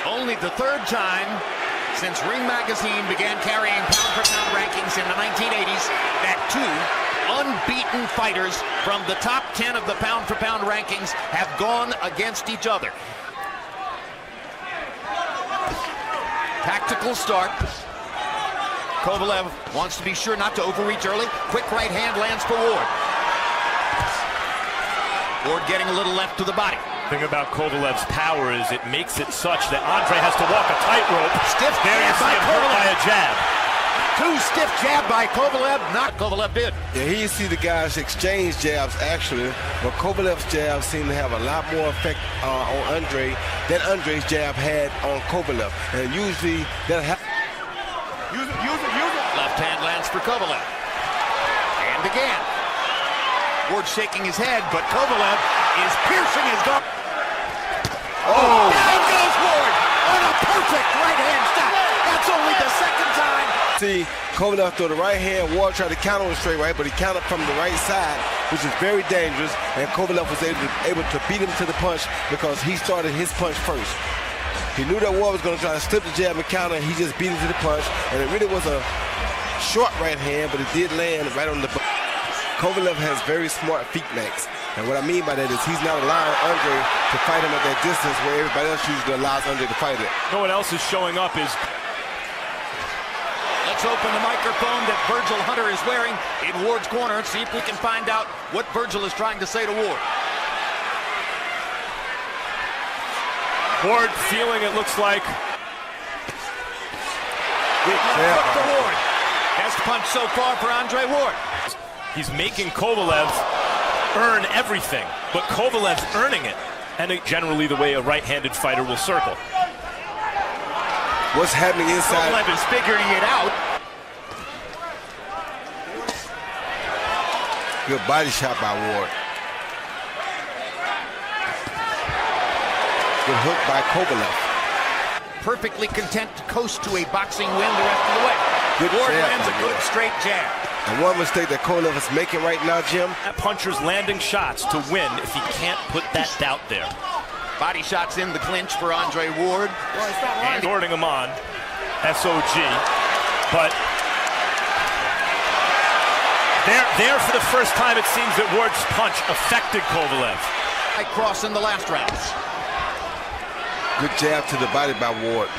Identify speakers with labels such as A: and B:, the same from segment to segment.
A: Only the third time since Ring Magazine began carrying pound-for-pound rankings in the 1980s that two unbeaten fighters from the top 10 of the pound-for-pound rankings have gone against each other. Tactical start. Kovalev wants to be sure not to overreach early. Quick right hand lands for Ward. Ward getting a little left to the body.
B: The thing about Kovalev's power is it makes it such that Andre has to walk a tightrope.
A: Stiff
B: there you see him hurt by a jab.
A: Too stiff jab by Kovalev, not Kovalev did.
C: Yeah, here you see the guys exchange jabs actually, but Kovalev's jab seemed to have a lot more effect on Andre than Andre's jab had on Kovalev. And usually that happens.
A: Use it. Left hand lands for Kovalev. And again. Ward shaking his head, but Kovalev is piercing his guard.
C: Oh!
A: Down goes Ward on a perfect right hand shot. That's only the second time.
C: See, Kovalev threw the right hand. Ward tried to counter with straight right, but he countered from the right side, which is very dangerous. And Kovalev was able to beat him to the punch because he started his punch first. He knew that Ward was going to try to slip the jab and counter, and he just beat him to the punch. And it really was a short right hand, but it did land right on the butt. Kovalev has very smart feet, Max. And what I mean by that is he's not allowing Andre to fight him at that distance where everybody else usually allows Andre to fight it.
B: No one else is showing up.
A: Let's open the microphone that Virgil Hunter is wearing in Ward's corner and see if we can find out what Virgil is trying to say to Ward.
B: Ward feeling it looks like.
A: Good for Ward. Best punch so far for Andre Ward.
B: He's making Kovalev earn everything, but Kovalev's earning it. And generally the way a right-handed fighter will circle.
C: What's happening inside?
A: Kovalev is figuring it out.
C: Good body shot by Ward. Good hook by Kovalev.
A: Perfectly content to coast to a boxing win the rest of the way.
C: Good
A: Ward
C: jab
A: lands a good straight jab.
C: And one mistake that Kovalev is making right now, Jim.
B: That puncher's landing shots to win if he can't put that doubt there.
A: Body shots in the clinch for Andre Ward.
B: And ordering him on, S.O.G. But there for the first time it seems that Ward's punch affected Kovalev.
A: I cross in the last round.
C: Good jab to the body by Ward.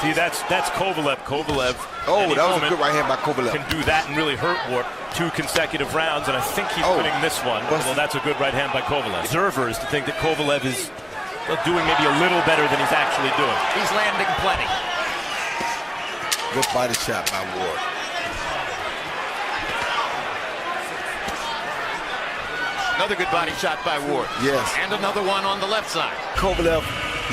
B: See, that's Kovalev. Kovalev.
C: Oh, that was a good right hand by Kovalev.
B: Can do that and really hurt Ward. 2 consecutive rounds, and I think he's winning this one. Well, that's a good right hand by Kovalev. Observers to think that Kovalev is doing maybe a little better than he's actually doing.
A: He's landing plenty.
C: Good body shot by Ward.
A: Another good body shot by Ward.
C: Yes.
A: And another one on the left side.
C: Kovalev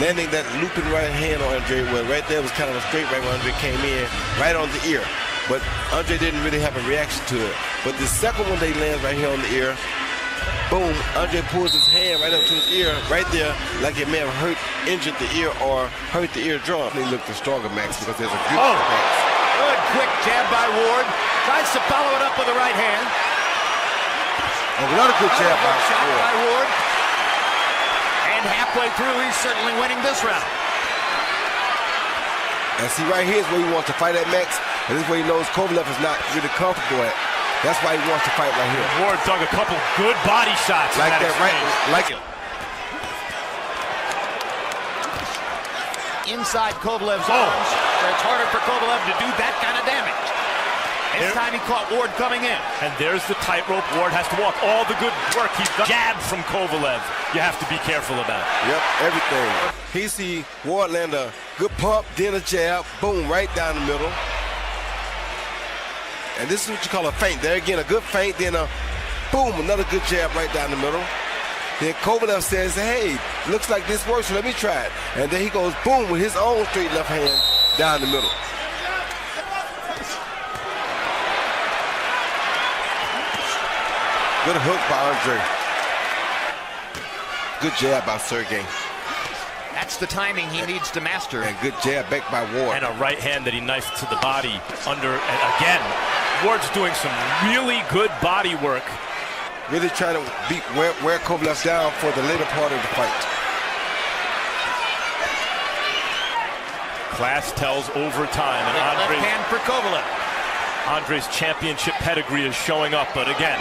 C: landing that looping right hand on Andre. Well, right there was kind of a straight right when Andre came in, right on the ear. But Andre didn't really have a reaction to it. But the second one they land right here on the ear, boom, Andre pulls his hand right up to his ear, right there, like it may have injured the ear or hurt the eardrum. He looked stronger, Max, because there's a grip to Max.
A: Good quick jab by Ward. Tries to follow it up with the right hand.
C: And another good jab by
A: Ward. And halfway through, he's certainly winning this round.
C: And see, right here is where he wants to fight at, Max. And this is where he knows Kovalev is not really comfortable at. That's why he wants to fight right here.
B: Ward dug a couple good body shots.
C: Like that, right? Like it.
A: Inside Kovalev's arms, where it's harder for Kovalev to do that kind of damage. This time he caught Ward coming in.
B: And there's the tightrope Ward has to walk. All the good work he's done. Jab from Kovalev. You have to be careful about.
C: Yep, everything. He see Ward land a good pump, then a jab, boom, right down the middle. And this is what you call a feint. There again, a good feint, then a boom, another good jab right down the middle. Then Kovalev says, hey, looks like this works, so let me try it. And then he goes boom with his own straight left hand down the middle. Good hook by Andre. Good jab by Sergey.
A: That's the timing he needs to master.
C: And good jab back by Ward.
B: And a right hand that he knifed to the body under, and again, Ward's doing some really good body work.
C: really trying to wear Kovalev down for the later part of the fight.
B: Class tells overtime, and
A: Left hand for Kovalev.
B: Andre's championship pedigree is showing up, but again,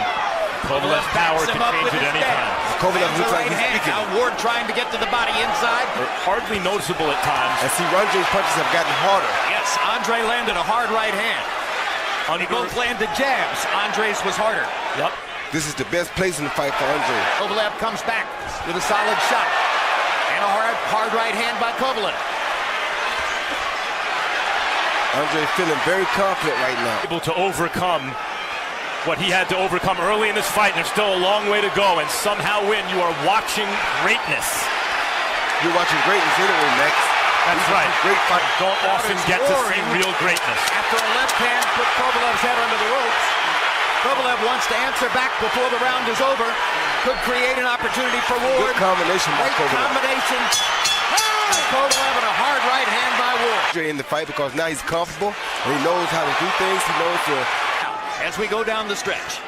B: Kovalev's power can change at any time.
C: Kovalev looks like he's
A: hand.
C: speaking.
A: Now Ward trying to get to the body inside.
B: Hardly noticeable at times.
C: And see, Andre's punches have gotten harder.
A: Yes, Andre landed a hard right hand. They both landed jabs. Andre's was harder.
B: Yep.
C: This is the best place in the fight for Andre.
A: Kovalev comes back with a solid shot. And a hard right hand by Kovalev.
C: Andre feeling very confident right now.
B: Able to overcome what he had to overcome early in this fight, and there's still a long way to go, and somehow win. You are watching greatness.
C: You're watching greatness anyway, Max.
B: That's right.
C: Great fight.
B: Don't often get to see real greatness.
A: After a left hand put Kovalev's head under the ropes. Kovalev wants to answer back before the round is over. Could create an opportunity for Ward.
C: Good combination by
A: Great
C: Kovalev.
A: combination. Kovalev and a hard right hand by Ward.
C: In the fight because now he's comfortable and he knows how to do things. He knows to.
A: As we go down the stretch.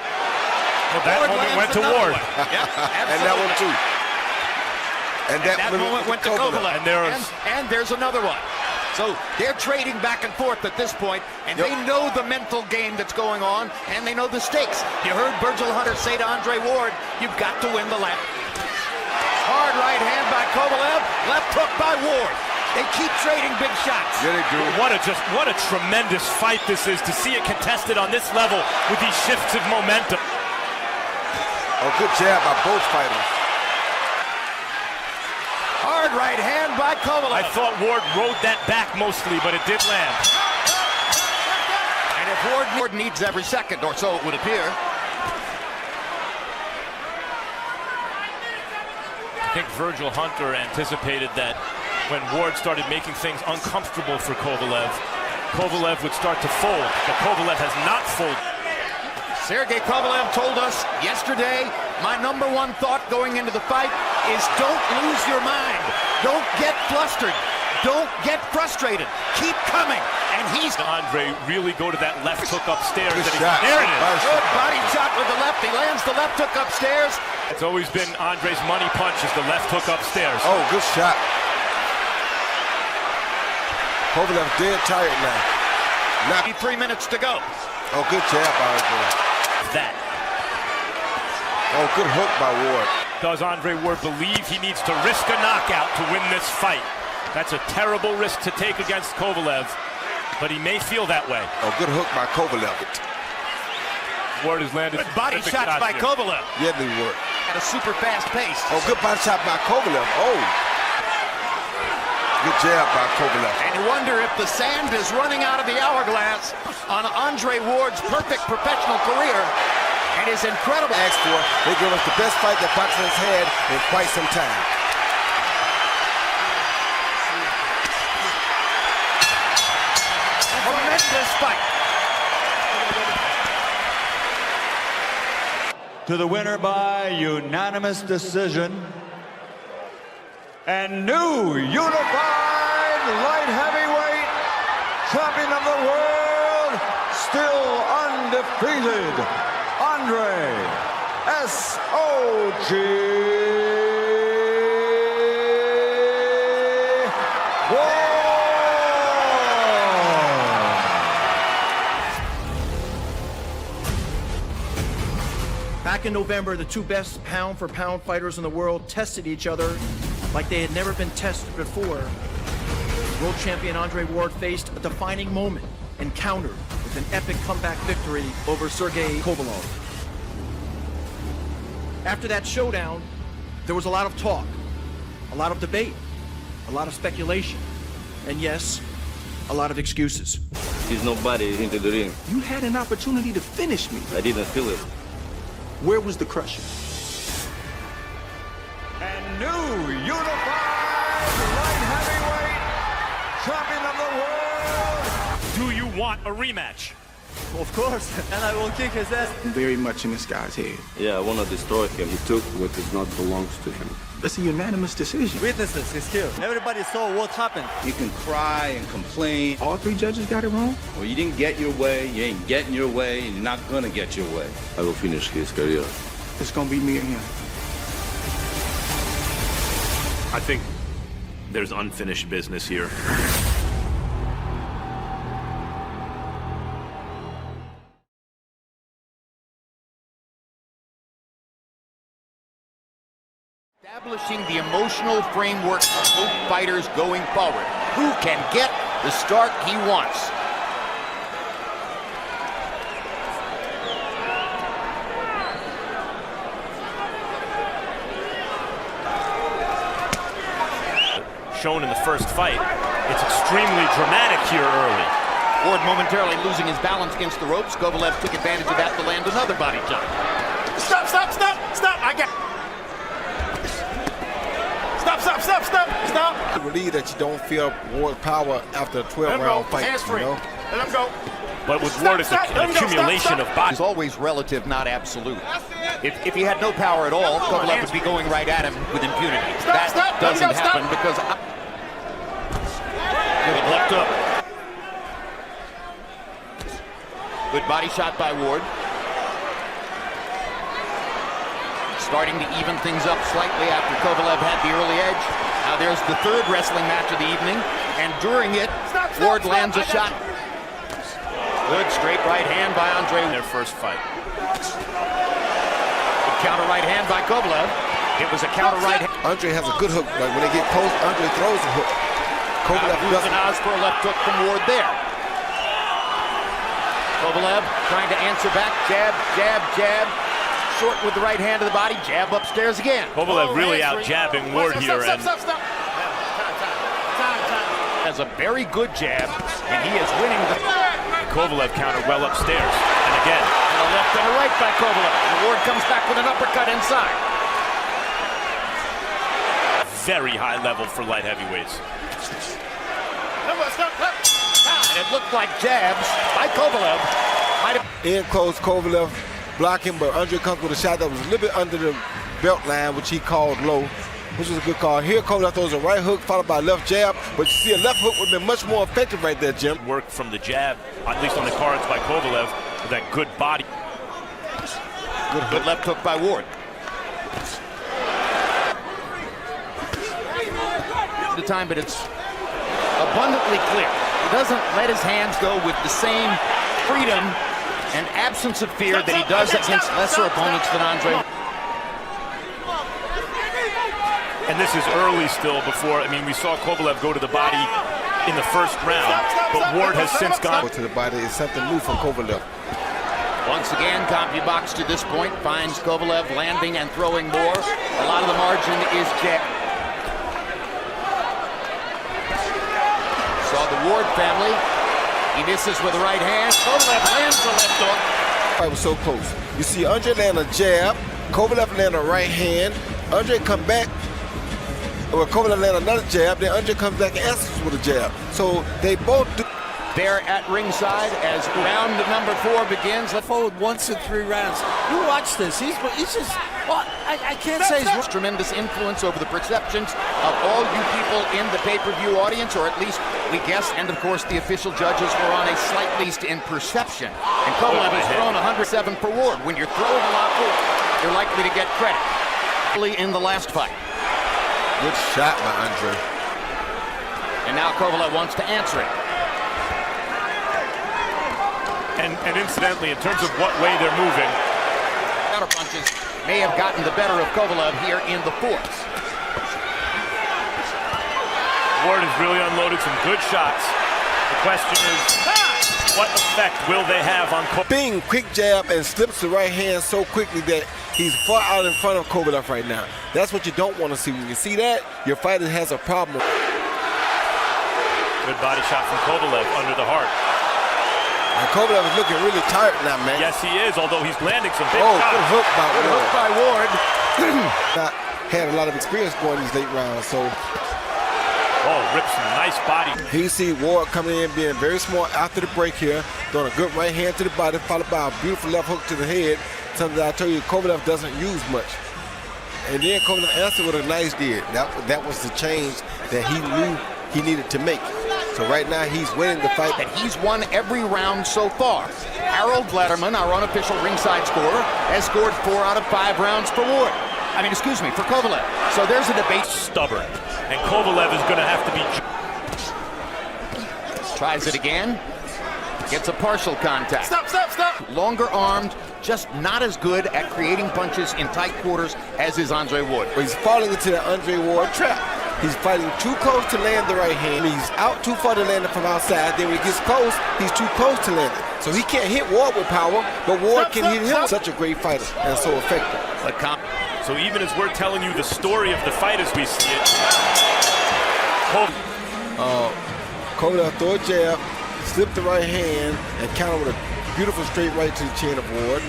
B: Well, that moment went to Ward.
A: Yep,
C: And that one too. And that
A: moment went to Kovalev.
B: And
A: there's another one. So they're trading back and forth at this point, and they know the mental game that's going on, and they know the stakes. You heard Virgil Hunter say to Andre Ward, you've got to win the lap. Hard right hand by Kovalev, left hook by Ward. They keep trading big shots.
C: Yeah, they do.
B: What a tremendous fight this is to see it contested on this level with these shifts of momentum.
C: Oh, good jab by both fighters.
A: Hard right hand by Kovalev.
B: I thought Ward rode that back mostly, but it did land.
A: And if Ward needs every second, or so it would appear.
B: I think Virgil Hunter anticipated that when Ward started making things uncomfortable for Kovalev, Kovalev would start to fold, but Kovalev has not folded.
A: Sergey Kovalev told us yesterday, my number one thought going into the fight is don't lose your mind. Don't get flustered. Don't get frustrated. Keep coming. And he's...
B: Andre really go to that left hook upstairs.
C: Good
B: And
C: shot.
B: there it is.
A: Good body shot with the left. He lands the left hook upstairs.
B: It's always been Andre's money punch is the left hook upstairs.
C: Oh, good shot. Kovalev dead tired now.
A: 3 minutes to go.
C: Oh, good jab by Andre.
B: That.
C: Oh, good hook by Ward.
B: Does Andre Ward believe he needs to risk a knockout to win this fight? That's a terrible risk to take against Kovalev, but he may feel that way.
C: Oh, good hook by Kovalev.
B: Ward has landed.
A: Good body shots by Kovalev.
C: Yeah, they were.
A: At a super fast pace.
C: Oh, good body shot by Kovalev. Oh. Good jab by Kovalev.
A: And you wonder if the sand is running out of the hourglass on Andre Ward's perfect professional career and his incredible...
C: Asked for. They give us the best fight that boxing has had in quite some time.
A: Tremendous fight.
D: To the winner by unanimous decision, and new unified light heavyweight champion of the world, still undefeated, Andre S.O.G.
E: Back in November, the two best pound-for-pound fighters in the world tested each other like they had never been tested before. World champion Andre Ward faced a defining moment and countered with an epic comeback victory over Sergey Kovalev. After that showdown, there was a lot of talk, a lot of debate, a lot of speculation, and yes, a lot of excuses.
F: There's nobody into the ring.
E: You had an opportunity to finish me.
F: I didn't feel it.
E: Where was the Krusher?
D: And new unified light heavyweight champion of the world.
B: Do you want a rematch?
G: Of course, and I will kick his ass.
H: Very much in this guy's head.
F: Yeah, I want to destroy him.
H: He took what does not belongs to him.
E: That's a unanimous decision.
G: Witnesses is here. Everybody saw what happened.
I: You can cry and complain.
H: All three judges got it wrong?
I: Well, you didn't get your way, you ain't getting your way, and you're not gonna get your way.
F: I will finish his career.
H: It's gonna be me and him.
J: I think there's unfinished business here.
A: Establishing the emotional framework of both fighters going forward. Who can get the start he wants?
B: Shown in the first fight, it's extremely dramatic here early.
A: Ward momentarily losing his balance against the ropes. Kovalev took advantage of that to land another body shot. Stop, stop, stop, stop! I got. Stop, stop, stop, stop, stop!
C: I believe that you don't feel Ward's power after a 12-round fight.
A: Hands free.
C: You know?
A: Let him go.
B: But with Ward, it's an accumulation of bodies.
A: It's always relative, not absolute. If he had no power at all, Kovalev would be going right at him with impunity. That doesn't happen because. Good left hook. Good body shot by Ward. Starting to even things up slightly after Kovalev had the early edge. Now there's the third wrestling match of the evening, and during it, Ward lands a shot. Good straight right hand by Andre in
B: their first fight.
A: Good counter right hand by Kovalev. It was a counter right hand.
C: Andre has a good hook, but when they get close, Andre throws a hook. Kovalev doesn't.
A: For a left hook from Ward there. Kovalev trying to answer back. Jab, jab, jab. Short with the right hand of the body. Jab upstairs again.
B: Kovalev really out jabbing Ward here.
A: Stop. Has a very good jab, and he is winning the.
B: Kovalev counter well upstairs. And again.
A: And a left and a right by Kovalev. And Ward comes back with an uppercut inside.
B: Very high level for light heavyweights.
A: And it looked like jabs by Kovalev.
C: In close, Kovalev blocking, but Andre comes with a shot that was a little bit under the belt line, which he called low, which was a good call. Here, Kovalev throws a right hook followed by a left jab, but you see a left hook would have been much more effective right there, Jim.
B: Work from the jab, at least on the cards by Kovalev, with that good body.
A: Good left hook by Ward. The time, but it's abundantly clear. He doesn't let his hands go with the same freedom and absence of fear that he does against lesser opponents than Andre.
B: And this is early still before, I mean, we saw Kovalev go to the body in the first round, but Ward has since gone
C: to the body. Is something new from Kovalev.
A: Once again, CompuBox to this point finds Kovalev landing and throwing more. A lot of the margin is jab. Saw the Ward family. He misses with the right hand. Kovalev lands the left hook.
C: Fight was so close. You see Andre land a jab. Kovalev land a right hand. Andre come back. Well, Kovalev land another jab. Then Andre comes back and answers with a jab. So they both do.
A: There at ringside as round number 4 begins.
K: Let's forward once in 3 rounds. You watch this. He's just. Well, I can't say he's
A: tremendous influence over the perceptions of all you people in the pay-per-view audience, or at least we guess. And of course, the official judges were on a slight least in perception. And Kovalev has thrown 107 per Ward. When you're throwing a lot more, you're likely to get credit. In the last fight.
C: Good shot by Andre.
A: And now Kovalev wants to answer it.
B: And incidentally, in terms of what way they're moving,
A: counter punches may have gotten the better of Kovalev here in the 4th.
B: Ward has really unloaded some good shots. The question is, what effect will they have on Kovalev?
C: Bing, quick jab, and slips the right hand so quickly that he's far out in front of Kovalev right now. That's what you don't want to see. When you see that, your fighter has a problem.
B: Good body shot from Kovalev under the heart.
C: And Kovalev is looking really tired now, man.
B: Yes, he is, although he's landing some big shots.
C: Good hook by Ward.
A: Good hook by Ward.
C: Not had a lot of experience going these late rounds, so.
B: Oh, rips some nice body.
C: He see Ward coming in, being very smart after the break here, throwing a good right hand to the body, followed by a beautiful left hook to the head. Something that I told you Kovalev doesn't use much. And then Kovalev answered with a nice did. That was the change that he knew he needed to make. So right now he's winning the fight.
A: That he's won every round so far. Harold Letterman, our unofficial ringside scorer, has scored 4 out of 5 rounds for Ward. I mean, excuse me, for Kovalev. So there's a debate.
B: Stubborn. And Kovalev is going to have to be...
A: Tries it again. Gets a partial contact.
K: Stop.
A: Longer armed, just not as good at creating punches in tight quarters as is Andre Ward.
C: But he's falling into the Andre Ward trap. He's fighting too close to land the right hand. He's out too far to land it from outside. Then when he gets close, he's too close to land it. So he can't hit Ward with power, but Ward can hit him. Such a great fighter and so effective.
B: So even as we're telling you the story of the fight as we see it,
C: Kovalev throw a jab, slip the right hand, and counter with a beautiful straight right to the chin of Ward.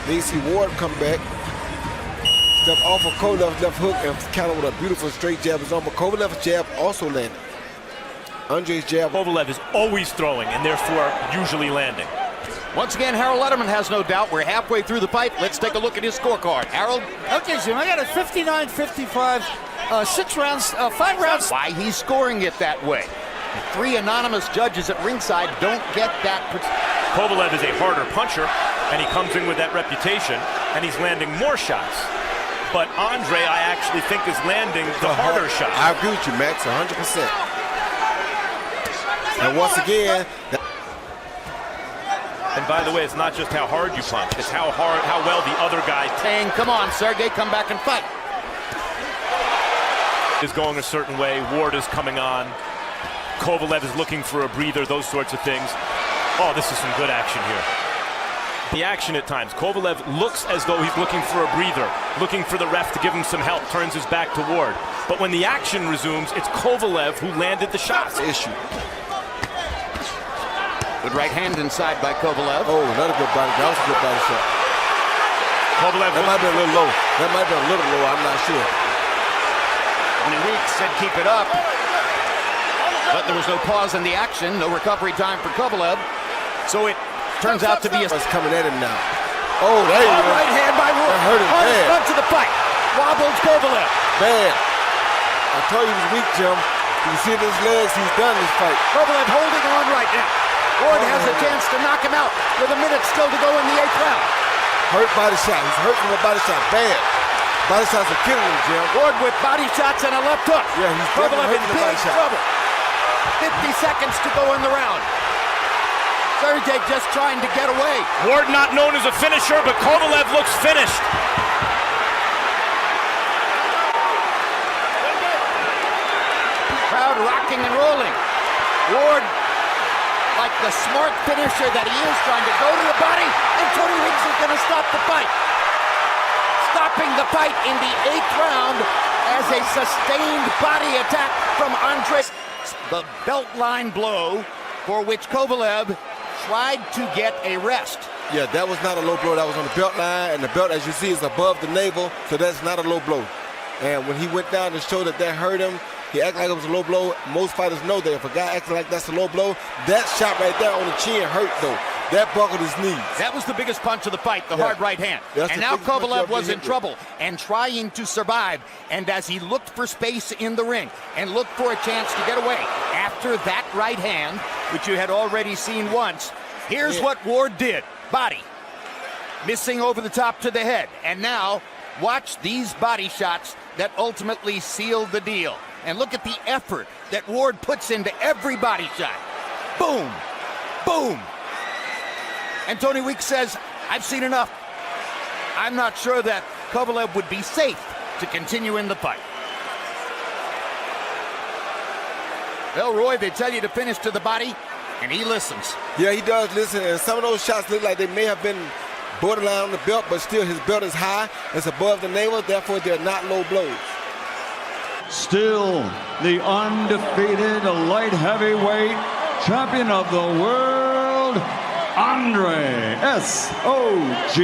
C: Then you see Ward come back, step off of Kovalev's left hook and counter with a beautiful straight jab. But Kovalev's jab also landed. Andre's jab.
B: Kovalev is always throwing and therefore usually landing.
A: Once again, Harold Letterman has no doubt. We're halfway through the fight. Let's take a look at his scorecard. Harold?
K: Okay, Jim, I got a 59-55, 6 rounds, 5 rounds.
A: Why he's scoring it that way. The 3 anonymous judges at ringside don't get that.
B: Kovalev is a harder puncher, and he comes in with that reputation, and he's landing more shots. But Andre, I actually think, is landing the harder shots.
C: I agree with you, Max, 100%. And once again...
B: And by the way, it's not just how hard you punch, it's how well the other guy
A: saying, come on, Sergey, come back and fight.
B: Is going a certain way, Ward is coming on, Kovalev is looking for a breather, those sorts of things. Oh, this is some good action here. The action at times, Kovalev looks as though he's looking for a breather, looking for the ref to give him some help, turns his back to Ward. But when the action resumes, it's Kovalev who landed the shots.
C: Issue.
A: Good right hand inside by Kovalev.
C: Oh, another good body. That was a good body shot.
B: Kovalev.
C: That might be a little low. That might be a little low. I'm not sure.
A: Tony Weeks said keep it up. But there was no pause in the action. No recovery time for Kovalev. So it turns out to be a...
C: coming at him now. Oh, there you go.
A: Right hand by Ward.
C: That hurt him bad.
A: Front to the fight. Wobbles Kovalev.
C: Bad. I told you he was weak, Jim. You can see in his legs, he's done this fight.
A: Kovalev holding on right now. Ward has a chance to knock him out with a minute still to go in the 8th round.
C: Hurt body shot. He's hurt from a body shot. Bad. Body shots are killing him, Jim.
A: Ward with body shots and a left hook.
C: Yeah, he's
A: Kovalev in
C: big
A: big trouble. 50 seconds to go in the round. Sergey just trying to get away.
B: Ward not known as a finisher, but Kovalev looks finished.
A: Crowd rocking and rolling. Ward, like the smart finisher that he is, trying to go to the body, and Tony Weeks is going to stop the fight. Stopping the fight in the 8th round as a sustained body attack from Andre. The belt line blow for which Kovalev tried to get a rest.
C: Yeah, that was not a low blow. That was on the belt line, and the belt, as you see, is above the navel, so that's not a low blow. And when he went down to show that hurt him, he acted like it was a low blow. Most fighters know that if a guy acting like that's a low blow, that shot right there on the chin hurt, though. That buckled his knees.
A: That was the biggest punch of the fight, the hard right hand. And now Kovalev was in trouble and trying to survive. And as he looked for space in the ring and looked for a chance to get away after that right hand, which you had already seen once, here's what Ward did. Body. Missing over the top to the head. And now, watch these body shots that ultimately sealed the deal. And look at the effort that Ward puts into every body shot. Boom. Boom. And Tony Weeks says, I've seen enough. I'm not sure that Kovalev would be safe to continue in the fight. Well, Roy, they tell you to finish to the body, and he listens.
C: Yeah, he does listen, and some of those shots look like they may have been borderline on the belt, but still his belt is high. It's above the navel, therefore they're not low blows.
D: Still the undefeated light heavyweight champion of the world, Andre S.O.G.